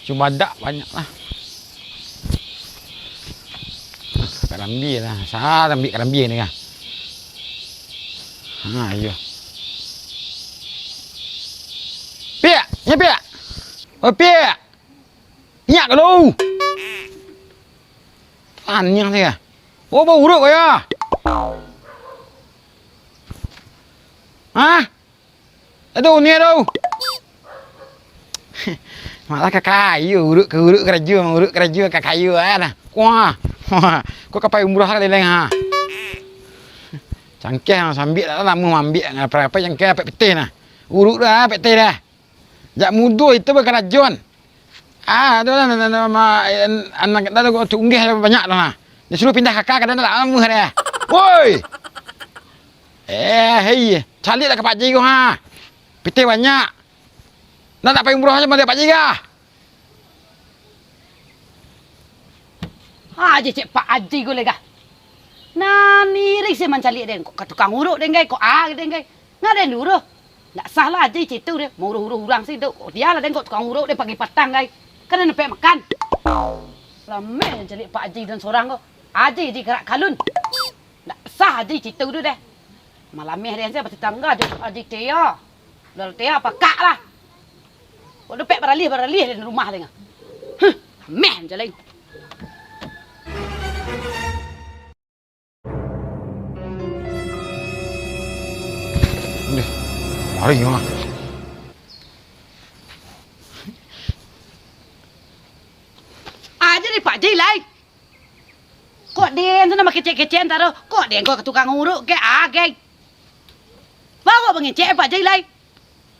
Cuma ada banyak lah. Karambi lah. Saya ambil karambi ni kan. Ha, iyo. Pia, ya pia. Oh pia. Nyak ke lu? Anyang ni kan. Oh bau urut kau ya. Hah? Aduh ni aduh. Malah kakayu urut kerja kakayu lah. Wah. Kau kapai umrah kali lain ha. Cangkeh sambil lah lama ambil apa yang ke apa peti nah. Urut dah peti dah. Jak mudu itu bukan rajon. Ah, tu lah anak dah tu unggih banyak dah. Dia suruh pindah kakak kadang tak lama dah. Woi. Hei, cari lah ke Pak Ji kau ha. Peti banyak. Nak tak payah umrah aja sama dia Pak Ji kah? Aje cek Pak Haji gue lega. Nah nirik sih mencari den kok tukang urut den gay kok den gay. Nggak den dulu. Nggak salah aja itu deh. Mau urut urang sih tuh. Dia lah den kok tukang urut den pagi petang gay. Karena nepek makan. Lama mencari Pak Haji dan seorang kok. Haji kerak kalun. Nggak sah Haji itu deh deh. Malamnya hari saya pasti tangga aja Haji Tia. Lalu Tia apa kak lah. Kok nepek beralih di rumah deh nggak. Meh jalan. Mari ni mah. Aja ni Pak Ji lai. Kok den tu nama kecek-kecek taruh. Kok den kok tukang urut ke ageng. Bawa pengecek Pak Ji lai.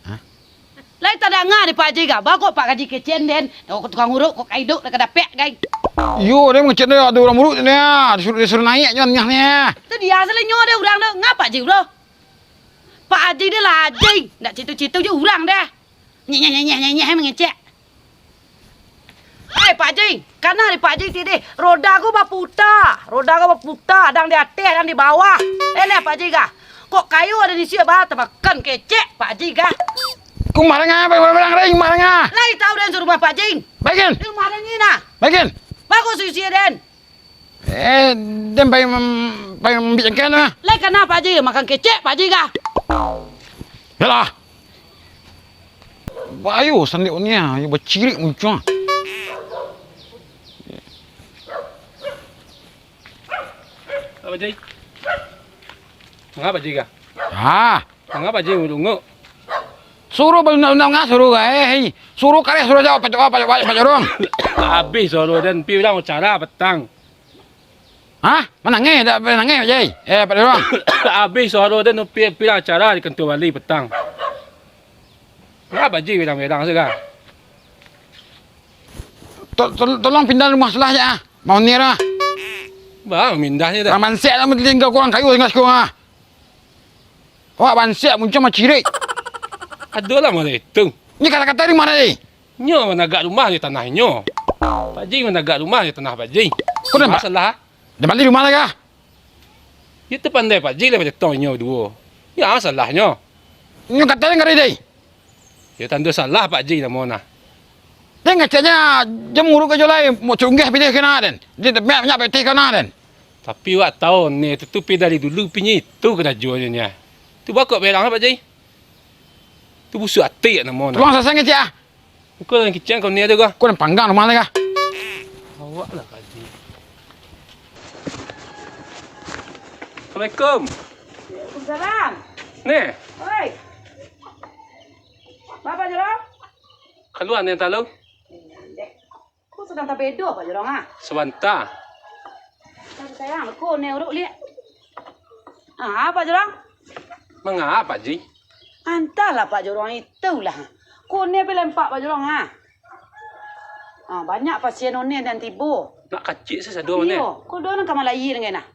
Hah? Lai tak ada ngah di Pak Ji kah? Bawa Pak Haji kecek den. Kok tukang urut kok kaiduk dah kedapek geng. Yo, dia mengecek dia ada orang urut ni. Disuruh naik je nyah ni. Tu dia asal nyo dia urang dah. Ngapa Pak Ji bro? Pak Haji dia lah Haji. Nak citu-citu je urang dah. Nyeh mengecek. Hai Pak Haji, karena di Pak Haji tadi roda aku berputar, dang di atas, dang di bawah. Lihat Pak Haji kah? Kok kayu ada di sini bah tebakan kecek Pak Haji kah? Kau marah ngah? Barang ring marah ngah? Lai tahu dan suruh Pak Haji. Bagian. Dia marah ni nah. Bagian. Bagus susi den. Dia bayang ambil jengkel lah. Lai karena Pak Haji makan kecek Pak Haji kah? Yalah. Bayu sandik ni ah, bercirik muncul. Apa Ji? Ngapa Ji kah? Ah, Ngapa Ji unggu? suruh undang-undang ngah suruh hei. Suruh kali suruh jawab pak jorong. Habis soro dan pi ulang cara petang. Hah? Menangis tak menangis Ji? Pak jorong. Habis soro dan pi ulang cara di kantor wali petang. Ngapa Ji bilang segala? Tolong pindah rumah sebelah je ah. Mau ni lah. Bang mindahnya dah. Raman siap lah tinggal kurang kayu tinggal sekolah. Wah, ban siap muncul macam cirik. Aduh lah mana itu. Ni kata-kata di mana ni? Nyo mana agak rumah di tanah nyo. Pak Ji mana agak rumah di tanah Pak Ji. Kau dah masalah? Dah balik rumah lagi ah? Itu pandai Pak Ji lah macam tonyo dua. Ya masalahnya. Ni kata ni ngari deh. Ya tanda salah Pak Ji lah mana. Dia ngeceknya jam urut ke jolai mau cunggih pilih kena den. Dia banyak peti kena den. Tapi wak tahu ni tutupi dari dulu punya itu kena jualnya. Tu bakok belang Pak Ji. Tu busuk hati nak mana. Tolong selesai ngecek ah. Kau dalam kitchen kau ni ada ke? Kau dah panggang rumah lagi ah. Awak lah Pak Ji. Assalamualaikum. Waalaikumsalam. Ni, Oi. Bapak jorong? keluar ni tahu. Kau sedang tak bedo Pak Jorong ah. Sebentar. Sayang, kau ni urut lihat. Ah, Pak Jorong. Mengapa, Pak Ji? Entahlah Pak Jorong itulah. Kau ni lempak Pak Jorong ah. Ah, banyak pasien ni dan tibu. Nak kacik saya dua mana? Iyo, kau dah nak kamar lain dengan nah.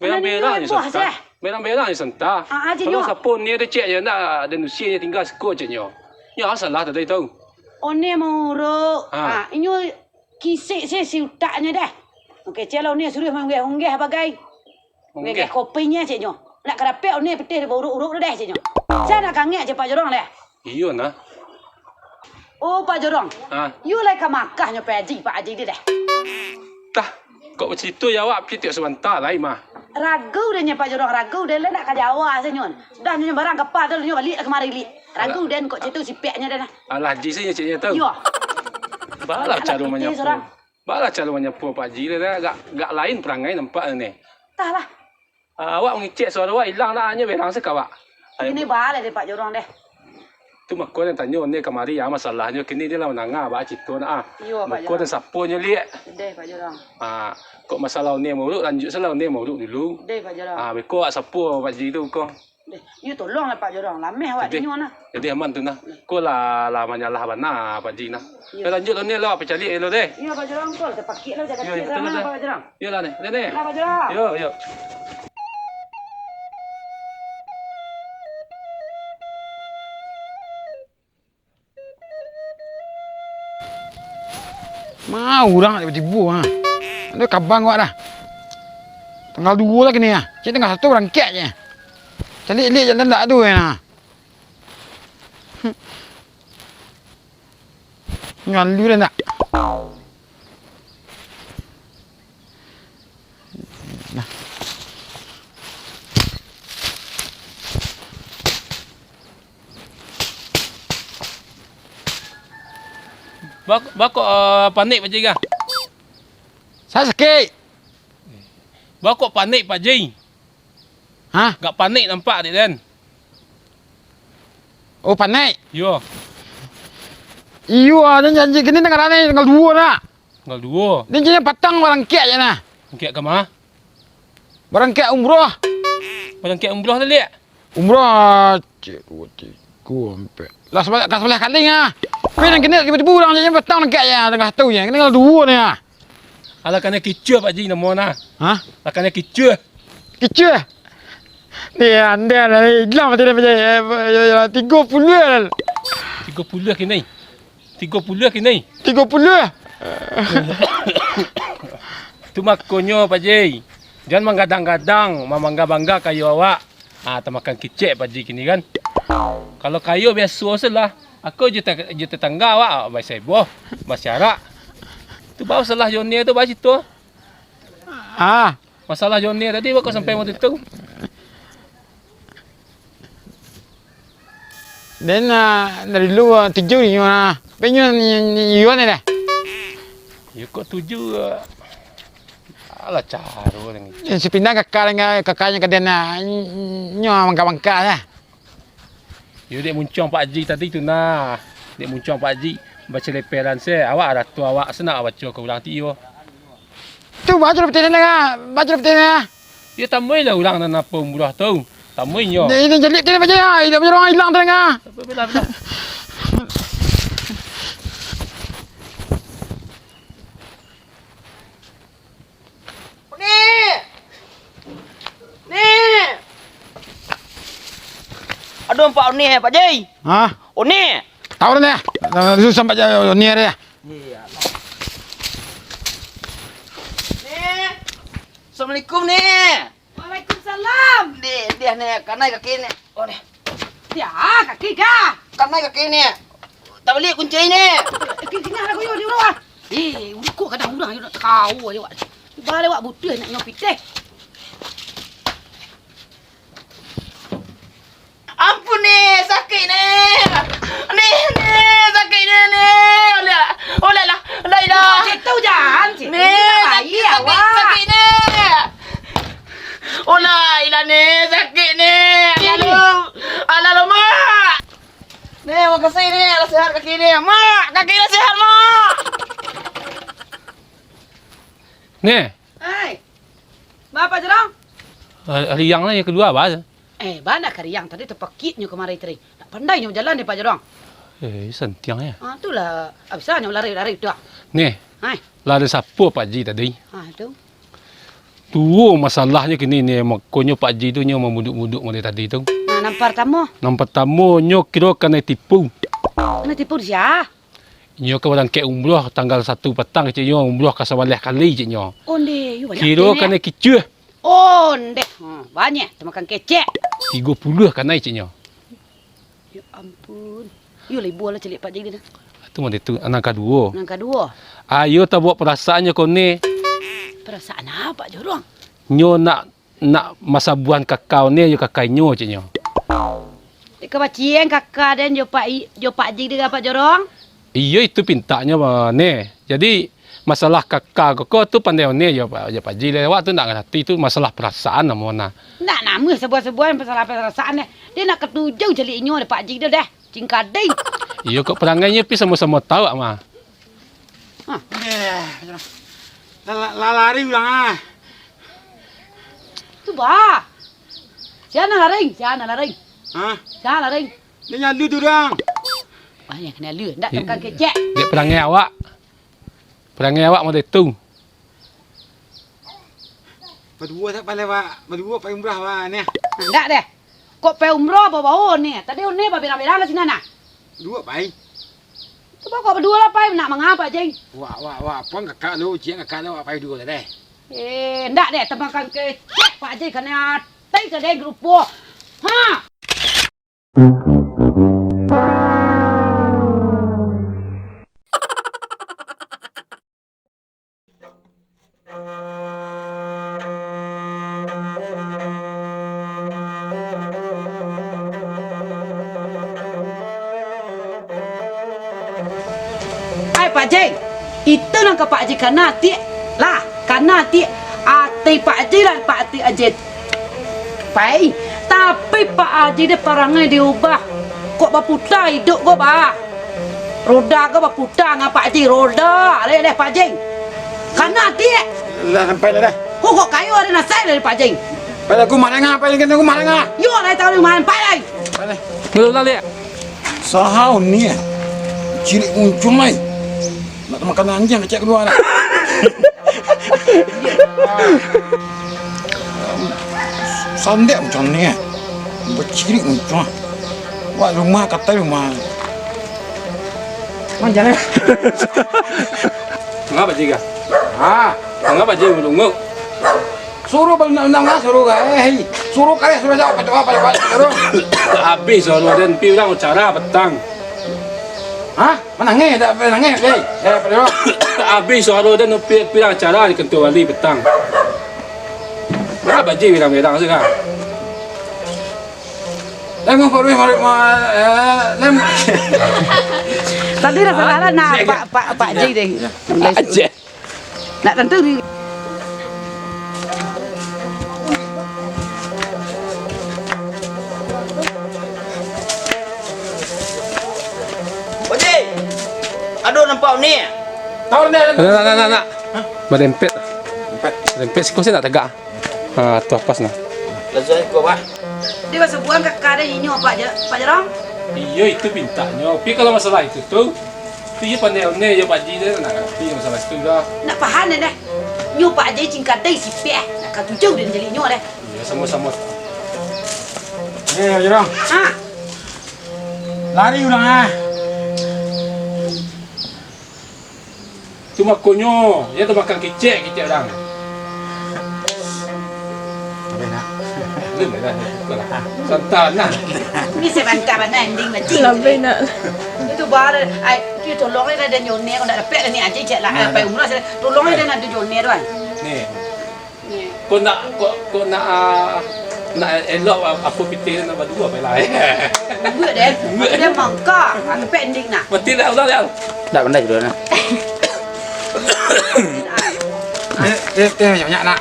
Merang-merang ni sentar. Merang-merang ni sentar. Aje Kalau yo. siapa ni ada cek je nak ada nusia ni tinggal sekut je nyo. Ya salah tadi tahu. One mau urut. Ah. Ah, inyo kisik saya si utaknya dah. Okey, celo ni suruh menggeh bagai. Menggeh kopinya cek nyo. Nak kerapek ni petih urut-urut dah cek nyo. Saya nak kangek je Pak Jorong leh. Iyo nah. Oh Pak Jorong. Ah. You like ke makahnya Pak Haji dia dah. Tah. Kau macam itu ya awak pergi tiap sebentar lah mah. Ragu dia Pak Jorong, ragu dia lah nak ke Jawa senyon. Sudah nyo barang kapal tu nyo balik kemari li. Ragu dia kok situ sipeknya dah. Alah Ji saya ceknya tahu. Yo. Balah cara Anak menyapu. putih seorang. Balah cara menyapu Pak Ji dah gak lain perangai nampak ni. Entahlah. Awak mengicik suara awak hilang dah hanya berang sekawak. Ini balik dia Pak Jorong deh. Tu mak kau yang tanya ni kemari ya masalahnya kini dia lah menangah bah citu nak ah. Yo Pak Kau dan Jorong. sapunya liat. Deh Pak Jorong. Ah, kok masalah ni mau lanjut salah ni mau dulu. Deh Pak Jorong. Ah, beko sapu Pak Ji tu kau. Deh, you tolonglah Pak Jorong. Lameh awak Jadi- dia nyo nah. Jadi aman tu nah. Kau lah menyalah benar Pak Ji nah. Ya. Lanjut ni lah apa cari lo deh. Yo Pak Jorong kau tak pakik lah jaga Yo, dia betul, sama betul. Pak Jorong. Yo lah ni. Ni. Lah Pak Jorong. Yo. Mau orang tiba-tiba ha. Ada kabang awak dah. Tanggal 2 lagi ni ah. Cik tengah 1 berangkat je. Calik-lik jalan tak tu kan. Ngalu dah tak? Bakok panik Pak Ji kah? Saya sakit. Bakok panik Pak Ji. Ha? Gak panik nampak dia kan? Oh panik. Yo. Iyo ah janji kini tanggal ni tanggal 2 dah. Tanggal 2. Dia janji patang berangkat je nah. Angkat ke mana? Berangkat umrah. Angkat umrah tu lihat. Umrah 1 2 3 4. Lah sebelah kali ah. Tapi nak kena tiba-tiba orang janji patang berangkat je tanggal 1 je. Kena tanggal 2 ni ah. Alah kena kicur Pak Ji nama nah. Ha? Lah kena kicur. Kecil. Dia anda lah hilang macam dia 30 lah. 30 kini. 30 kini. 30. Tu makonyo Pak Ji. Jangan menggadang-gadang, membangga-bangga kayu awak. Ah, makan kicik Pak Ji kini kan. Kalau kayu biasa salah. Aku je tetangga awak, baik seboh, masyarakat. Tu baru salah Johnny tu baca tu. Ah, Masalah Johnny tadi kau sampai waktu tu. dan dari dulu 7 ni mana. Penyu ni yuan ni dah. Ya kok 7 alah caro ni. Yang si pindah kakaknya ke dia nak nyo bangka-bangka lah. Ya dek muncung Pak Ji tadi tu nah. Dek muncung Pak Ji baca leperan saya. Awak ada tu awak senak baca ke ulang ti yo. Tu baca lepas ni lah. Baca lepas ni lah. Ya tamai lah ulang dan apa murah tu. Tamai yo. Ini jadi kita baca lah. Hilang macam orang hilang tengah. Apa bela. Aduh Pak Oni Pak Ji. Ha? Oni. Tahu dah ni. Susah baca ni dia. Iya. Nih. Assalamualaikum nih. Waalaikumsalam. Dia nih kanai kaki nih. Oh nih. Ya, kaki kah? Kanai kaki nih. Tak beli kunci nih. Kini aku yo di rumah. Kok kadang urang yo nak tahu aja wak. Balik wak butuh nak nyopi teh. Ampun nih, sakit nih. Nih, sakit nih. Oleh lah. Cik tahu jangan cik. Nih, sakit nih. Olah, ilah nih, sakit nih. Alah, mak. Nih, makasih nih, alah sehat kaki nih. Mak, kaki dah sehat, mak. Nih, Hai. Bapak Jerong? hari yang yang kedua apa? Banyak kali yang tadi terpakitnya kemarin tadi. Tak pandai nyo jalan deh Pak Jerong. Sentiang ya. Itulah abisnya nyo lari-lari dah. Nih, Hai. lari siapa Pak Ji tadi? Itu. Tu masalahnya kini ni makonyo Pak Ji tu nyo memuduk-muduk mulai tadi tu. Nah, nampar tamu. Nampak tamu nyo kira kena tipu. Kena tipu dia. Nyo ke barang ke umrah tanggal 1 petang cik nyo umrah ka sabaleh kali cik nyo. Onde, you banyak. Kira kena kicuh. Onde. Banyak termakan kecek. 30 kan naik cik nyo. Ya ampun. You lebih lah celik Pak Ji dia. Tu mana tu anak kedua. Yang kedua, Ayo tak buat perasaannya kau ni. perasaan apa Jerong? Nyo nak masa buan kakao ni yo kakai nyo cik nyo. Kebacien kakak dan jo Pak Ji dia Pak Jerong. Iya itu pintanya ni. Jadi masalah kakak kau tu pandai ni yo Pak Ji lewat tu nak ngerti tu masalah perasaan namanya. Nak nama sebuah-sebuah masalah perasaan dia. Dia nak ketujuh celik nyo Pak Ji dia dah. Cingkading. Iya kok perangainya pi sama-sama tahu mah. Lari ulang ah. Tu bah. Siapa laring? Hah? Siapa laring? Dia nyalu tu orang. Banyak kena lu. Tak tekan kecek. Dia perangai awak. Perangai awak mau tu. Berdua tak pandai pak. Berdua pakai umrah pak ni. Tak deh. Kok pe umroh bawa ni? Tadi ni apa beda-beda lah sini nak. Dua pai. Tu kok berdua lah pai nak mengapa jeng? Wah, pun kakak lu, cik kakak lu pai dua dah. Ndak deh tebakan kecek Pak Ji kena tai ke deh grupo. Ha. Pak Ji, itu nang ke Pak Ji karena ti lah, karena ti ati Pak Ji lah Pak Ti aja. Pai, tapi Pak Haji dia perangai diubah. Kok baputa hidup kok bah? Roda ke baputa ngah Pak Ji roda, leh Pak Ji. Karena ti Lah sampai dah. kok kayu ada nasai dari Pak Ji. Pai aku mana ngah, pai lagi aku mana ngah. Yo lai tahu mana pai lai. Pai. Belum lah Sahau ni. Cilik muncul lai. Nak makan anjing kecek keluar nak. Sandek macam ni bercirik macam wak rumah kata rumah Mana jalan? Ngapa Ji ka? Ngapa Ji melunguk? suruh berenang suruh suruh kali suruh jawab apa suruh Habis soal dan pi orang acara petang. menangis tak menangis pada Habis soal dan pi orang acara di ketua wali petang. Ngapa Ji bilang sih ka? Tengok kau lem Tadi dah salah nak Pak Ji deh. Aje. Nak tentu di Oji. Aduh nampak ni. tahu ni Nak. Berempet. Berempet sih kau sih tak tegak. Tu pas nah. Lazai kau bah. dia masuk buang kakak dia inyo Pak Jerong. Iya itu pintanya. Tapi kalau masalah itu tu, dia pandai ni dia Pak Ji dia nak ngerti masalah itu dah. Nak faham dah. Nyo Pak Ji cingkat dai si peh. Nak katujuh dia jadi nyo dah. Iya sama-sama. Jerong lari ulang Cuma konyo, dia tu makan kicik orang. Santana. Ni sebangka mana ending macam. Lambai nak. Itu baru ai dia tolong dia ada nyo ni kau nak dapat ni aja cek lah apa umrah tolong dia nak tujuh ni tuan. Ni. Kau nak elok apa piti nak berdua apa lain. Buat deh. Dia mangka dapat ending nak. Mati dah udah dah. Tak pandai dulu nah. banyak nak